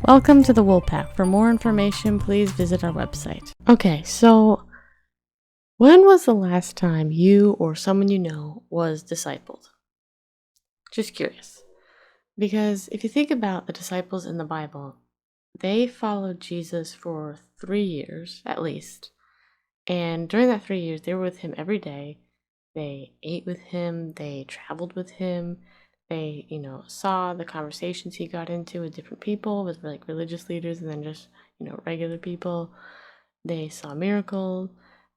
Welcome to the Woolpack. For more information, please visit our website. Okay, so when was the last time you or someone you know was discipled? Just curious. Because if you think about the disciples in the Bible, they followed Jesus for 3 years at least. And during that 3 years, they were with him every day. They ate with him, they traveled with him, they, saw the conversations he got into with different people, with like religious leaders and then just, regular people. They saw miracles.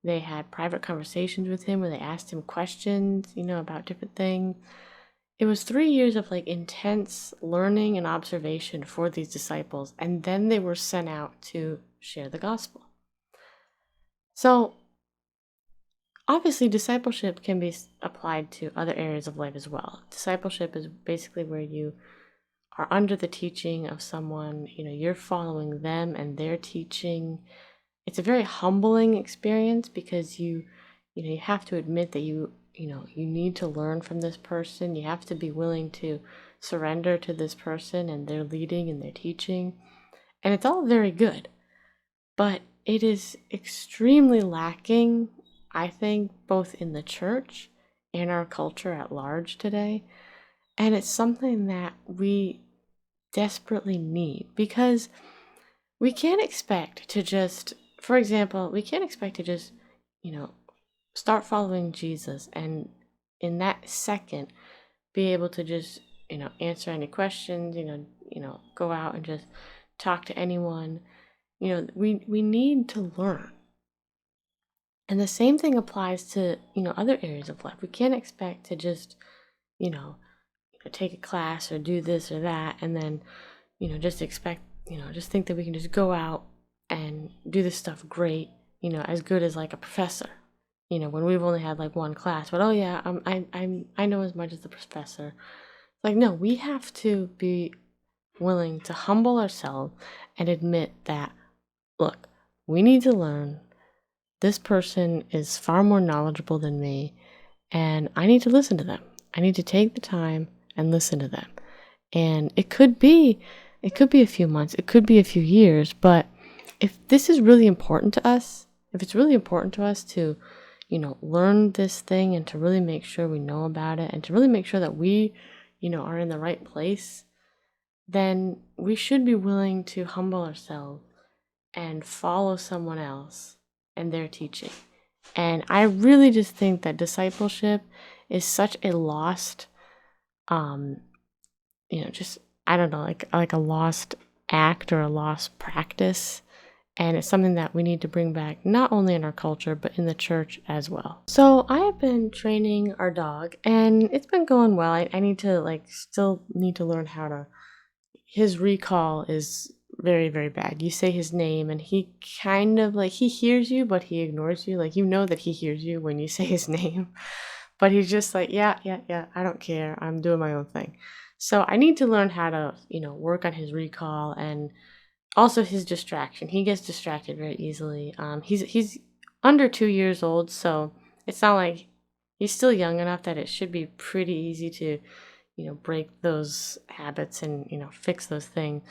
They had private conversations with him where they asked him questions, about different things. It was 3 years of like intense learning and observation for these disciples, and then they were sent out to share the gospel. So, obviously, discipleship can be applied to other areas of life as well. Discipleship is basically where you are under the teaching of someone, you're following them and their teaching. It's a very humbling experience because you have to admit that you need to learn from this person. You have to be willing to surrender to this person and their leading and their teaching. And it's all very good, but it is extremely lacking, I think, both in the church and our culture at large today. And it's something that we desperately need because we can't expect to just, for example, start following Jesus and in that second be able to just, answer any questions, go out and just talk to anyone. We need to learn. And the same thing applies to, other areas of life. We can't expect to just, take a class or do this or that and then, just expect, just think that we can just go out and do this stuff great, as good as like a professor, when we've only had like one class. But I know as much as the professor. Like, no, we have to be willing to humble ourselves and admit that, look, we need to learn. This person is far more knowledgeable than me, and I need to listen to them. I need to take the time and listen to them. And it could be a few months, it could be a few years, but if this is really important to us, if it's really important to us to, learn this thing and to really make sure we know about it and to really make sure that we, are in the right place, then we should be willing to humble ourselves and follow someone else and their teaching. And I really just think that discipleship is such a lost, just, I don't know, like a lost act or a lost practice. And it's something that we need to bring back, not only in our culture, but in the church as well. So I have been training our dog, and it's been going well. I need to, still need to learn how to, his recall is very, very bad. You say his name and he kind of he hears you, but he ignores you. Like, that he hears you when you say his name, but he's just like, yeah, I don't care. I'm doing my own thing. So I need to learn how to, work on his recall and also his distraction. He gets distracted very easily. He's under 2 years old, so it's not like he's still young enough that it should be pretty easy to break those habits and, fix those things.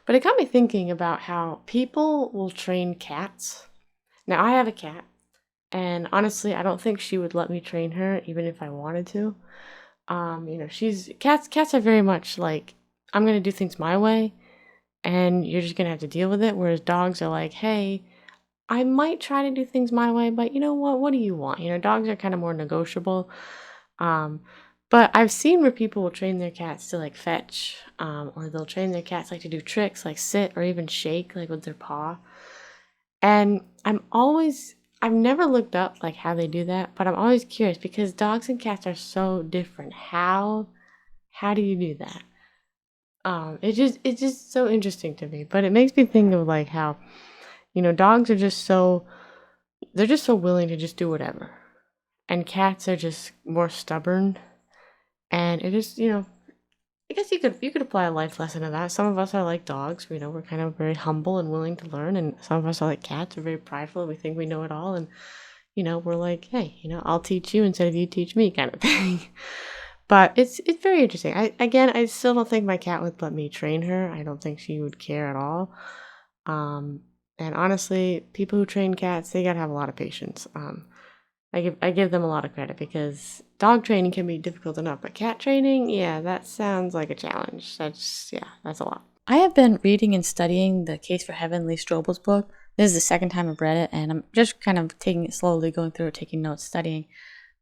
But it got me thinking about how people will train cats. Now, I have a cat, and honestly, I don't think she would let me train her, even if I wanted to. Cats are very much like, I'm going to do things my way, and you're just going to have to deal with it. Whereas dogs are like, hey, I might try to do things my way, but you know what? What do you want? Dogs are kind of more negotiable. But I've seen where people will train their cats to fetch, or they'll train their cats to do tricks like sit or even shake with their paw. And I've never looked up how they do that, but I'm always curious because dogs and cats are so different. How do you do that? It's just so interesting to me. But it makes me think of how, dogs are they're just so willing to just do whatever. And cats are just more stubborn. And it is, I guess you could apply a life lesson to that. Some of us are like dogs, we're kind of very humble and willing to learn, and some of us are like cats, we're very prideful, we think we know it all, and we're like, hey, I'll teach you instead of you teach me kind of thing. But it's very interesting. I still don't think my cat would let me train her. I don't think she would care at all. And honestly, people who train cats, they gotta have a lot of patience. I give them a lot of credit because dog training can be difficult enough, but cat training, yeah, that sounds like a challenge. That's a lot. I have been reading and studying The Case for Heaven, Lee Strobel's book. This is the second time I've read it, and I'm just kind of taking it slowly, going through it, taking notes, studying.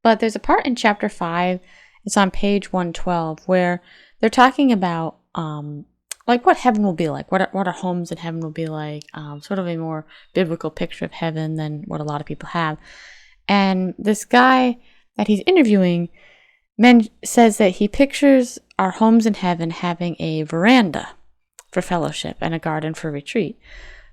But there's a part in chapter 5, it's on page 112, where they're talking about like what heaven will be like, what our homes in heaven will be like, sort of a more biblical picture of heaven than what a lot of people have. And this guy that he's interviewing says that he pictures our homes in heaven having a veranda for fellowship and a garden for retreat.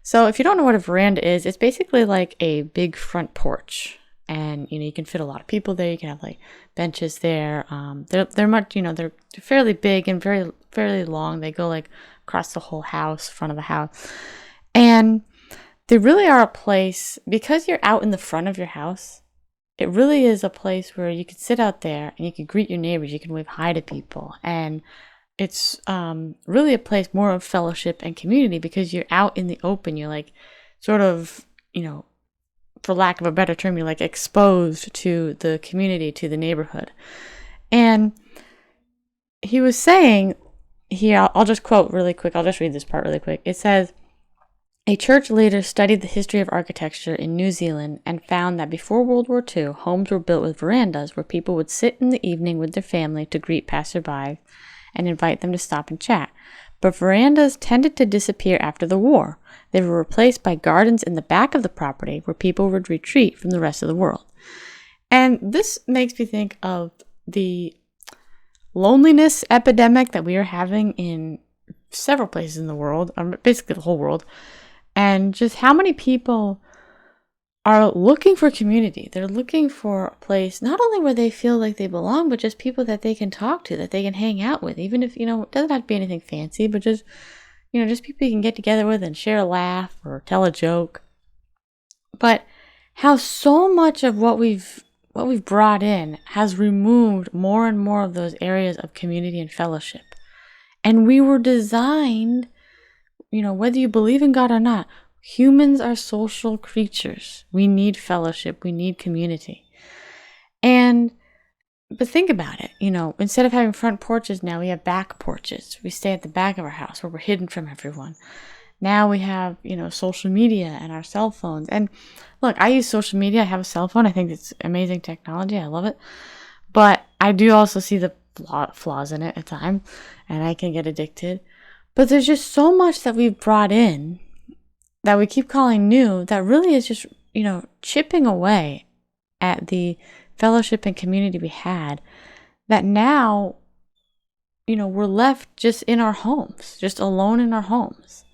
So if you don't know what a veranda is, it's basically like a big front porch. And, you can fit a lot of people there. You can have like benches there. They're much, they're fairly big and fairly long. They go like across the whole house, front of the house. And they really are a place, because you're out in the front of your house, it really is a place where you could sit out there and you could greet your neighbors. You can wave hi to people. And it's really a place more of fellowship and community because you're out in the open. You're like sort of, for lack of a better term, you're like exposed to the community, to the neighborhood. And he was saying here, I'll just quote really quick. I'll just read this part really quick. It says, a church leader studied the history of architecture in New Zealand and found that before World War II, homes were built with verandas where people would sit in the evening with their family to greet passersby and invite them to stop and chat. But verandas tended to disappear after the war. They were replaced by gardens in the back of the property where people would retreat from the rest of the world. And this makes me think of the loneliness epidemic that we are having in several places in the world, basically the whole world, and just how many people are looking for community. They're looking for a place not only where they feel like they belong, but just people that they can talk to, that they can hang out with, even if, it doesn't have to be anything fancy, but just, just people you can get together with and share a laugh or tell a joke. But how so much of what we've brought in has removed more and more of those areas of community and fellowship. And we were designed, whether you believe in God or not, humans are social creatures. We need fellowship. We need community. But think about it, instead of having front porches, now we have back porches. We stay at the back of our house where we're hidden from everyone. Now we have, social media and our cell phones. And look, I use social media. I have a cell phone. I think it's amazing technology. I love it. But I do also see the flaws in it at times, and I can get addicted. But there's just so much that we've brought in that we keep calling new that really is just, chipping away at the fellowship and community we had, that now, we're left just in our homes, just alone in our homes.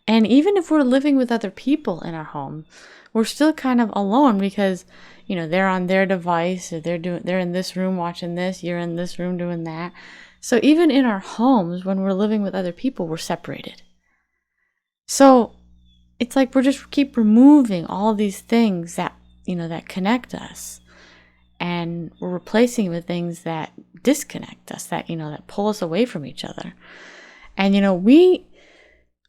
And even if we're living with other people in our home, we're still kind of alone because, they're on their device, or they're in this room watching this, you're in this room doing that. So even in our homes, when we're living with other people, we're separated. So it's like we're just keep removing all of these things that, that connect us. And we're replacing it with things that disconnect us, that, that pull us away from each other. And,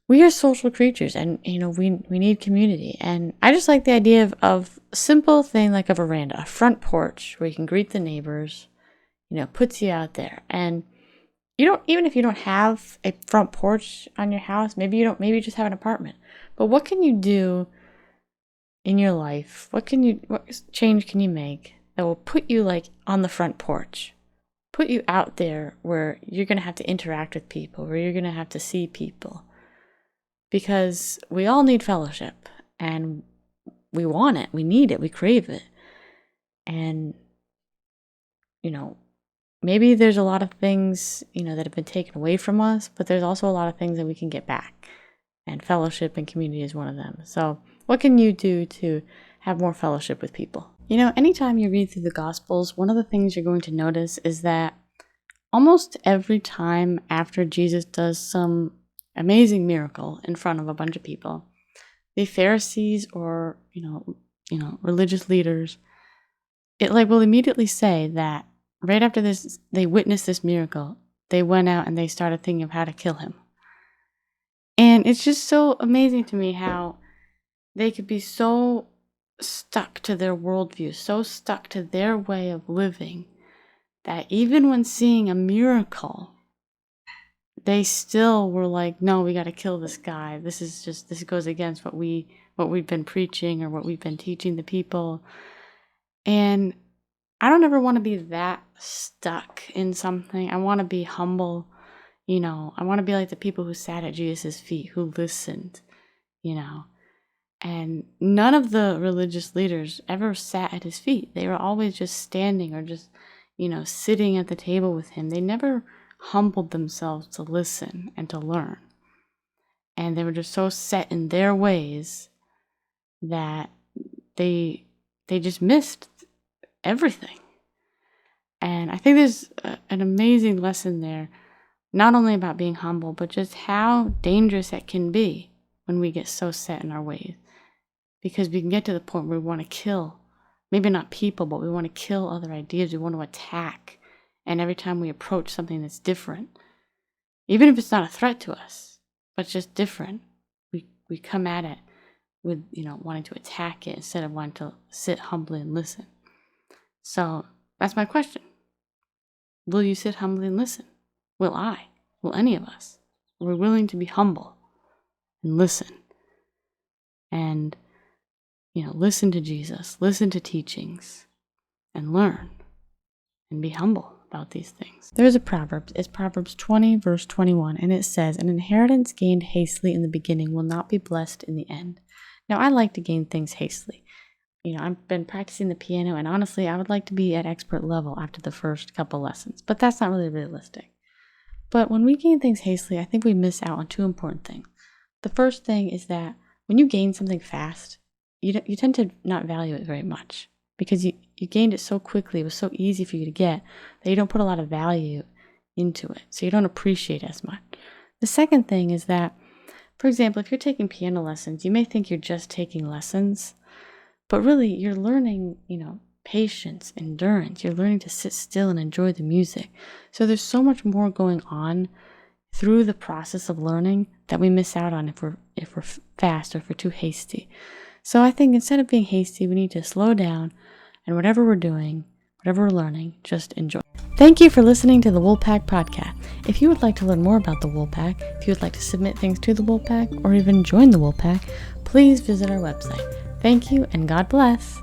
we are social creatures, and, we need community. And I just like the idea of a simple thing like a veranda, a front porch where you can greet the neighbors, puts you out there. And even if you don't have a front porch on your house, maybe you just have an apartment. But what can you do in your life? What change can you make that will put you like on the front porch, put you out there where you're going to have to interact with people, where you're going to have to see people? Because we all need fellowship, and we want it, we need it, we crave it. And, maybe there's a lot of things, that have been taken away from us, but there's also a lot of things that we can get back. And fellowship and community is one of them. So what can you do to have more fellowship with people? Anytime you read through the Gospels, one of the things you're going to notice is that almost every time after Jesus does some amazing miracle in front of a bunch of people, the Pharisees or, religious leaders, it will immediately say that right after this, they witnessed this miracle, they went out and they started thinking of how to kill him. And it's just so amazing to me how they could be so stuck to their worldview, so stuck to their way of living, that even when seeing a miracle, they still were like, no, we got to kill this guy. This goes against what we've been preaching or what we've been teaching the people. And I don't ever want to be that stuck in something. I want to be humble. I want to be like the people who sat at Jesus' feet, who listened, and none of the religious leaders ever sat at his feet. They were always just standing or just, sitting at the table with him. They never humbled themselves to listen and to learn. And they were just so set in their ways that they just missed everything. And I think there's an amazing lesson there, not only about being humble, but just how dangerous it can be when we get so set in our ways. Because we can get to the point where we want to kill, maybe not people, but we want to kill other ideas. We want to attack. And every time we approach something that's different, even if it's not a threat to us, but just different, we come at it with, wanting to attack it instead of wanting to sit humbly and listen. So that's my question. Will you sit humbly and listen? Will I? Will any of us? Are we willing to be humble and listen? And, listen to Jesus, listen to teachings, and learn, and be humble about these things. There's a proverb. It's Proverbs 20, verse 21, and it says, "An inheritance gained hastily in the beginning will not be blessed in the end." Now, I like to gain things hastily. I've been practicing the piano, and honestly, I would like to be at expert level after the first couple lessons, but that's not really realistic. But when we gain things hastily, I think we miss out on two important things. The first thing is that when you gain something fast, you tend to not value it very much because you gained it so quickly, it was so easy for you to get that you don't put a lot of value into it, so you don't appreciate it as much. The second thing is that, for example, if you're taking piano lessons, you may think you're just taking lessons, but really you're learning, patience, endurance. You're learning to sit still and enjoy the music. So there's so much more going on through the process of learning that we miss out on if we're fast or if we're too hasty. So I think instead of being hasty, we need to slow down, and whatever we're doing, whatever we're learning, just enjoy. Thank you for listening to the Woolpack podcast. If you would like to learn more about the Woolpack, if you would like to submit things to the Woolpack, or even join the Woolpack, please visit our website. Thank you, and God bless.